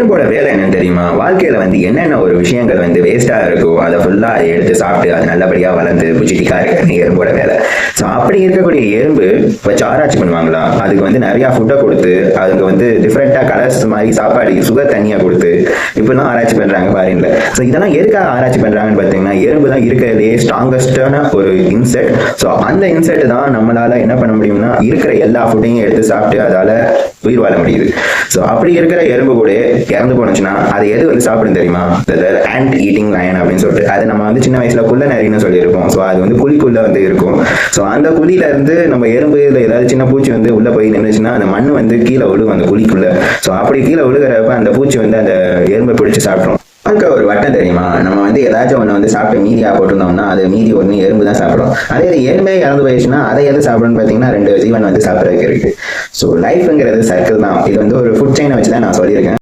எறும்போட வேலை என்னன்னு தெரியுமா? வாழ்க்கையில என்னென்ன ஒரு விஷயங்கள் வேஸ்டா இருக்கோ அதை ஃபுல்லா எடுத்து சாப்பிட்டு அது நல்லபடியா வளர்ந்து புஜிட்டிக்கா இருக்கு எறும்போட வேலை. ஸோ அப்படி இருக்கக்கூடிய எறும்பு வச்சு ஆராய்ச்சி பண்ணுவாங்களா? அதுக்கு நிறைய ஃபுட்டை கொடுத்து அதுக்கு டிஃப்ரெண்டா கலர்ஸ் மாதிரி சாப்பாடு சுகர் தனியா கொடுத்து இப்படிலாம் ஆராய்ச்சி பண்றாங்க பாருங்களேன். ஸோ இதெல்லாம் எதுக்காக ஆராய்ச்சி பண்றாங்கன்னு பார்த்தீங்கன்னா, எறும்பு தான் இருக்கிறதுலே ஸ்ட்ராங்கஸ்டான ஒரு இன்செக்ட். ஸோ அந்த இன்செக்ட் தான் நம்மளால என்ன பண்ண முடியும்னா இருக்கிற எல்லா ஃபுட்டையும் எடுத்து சாப்பிட்டு அதால உயிர் வாழ முடியுது. ஸோ அப்படி இருக்கிற எறும்பு கூட இறந்து போனுச்சுன்னா அது எது சாப்பிடும் தெரியுமா? ஆண்ட் ஈட்டிங் லயன் அப்படின்னு சொல்லிட்டு அது நம்ம சின்ன வயசுல குள்ள நரின்னு சொல்லியிருப்போம். ஸோ அது குழிக்குள்ள இருக்கும். ஸோ அந்த குழியில இருந்து நம்ம எறும்பு ஏதாவது சின்ன பூச்சி உள்ள போய் நின்றுச்சுன்னா அந்த மண்ணு கீழே விழுகும் அந்த குழிக்குள்ள. ஸோ அப்படி கீழே விழுகிறப்ப அந்த பூச்சி அந்த எறும்பை பிடிச்சு சாப்பிடும். வாழ்க்கை ஒரு வட்டம் தெரியுமா? நம்ம ஏதாச்சும் ஒன்று சாப்பிட்டு மீதியா போட்டிருந்தோம்னா அது மீதி ஒன்று எறும்பு தான் சாப்பிடும். அதே இது எறும்பே இறந்து போயிடுச்சுன்னா அதை எது சாப்பிடும்னு பார்த்தீங்கன்னா 2 ஜீவன் சாப்பிட்றதுக்கு இருக்கு. ஸோ லைஃப்ங்கிறது சர்க்கிள் தான். இது ஒரு ஃபுட் செயினை வச்சு தான் நான் சொல்லியிருக்கேன்.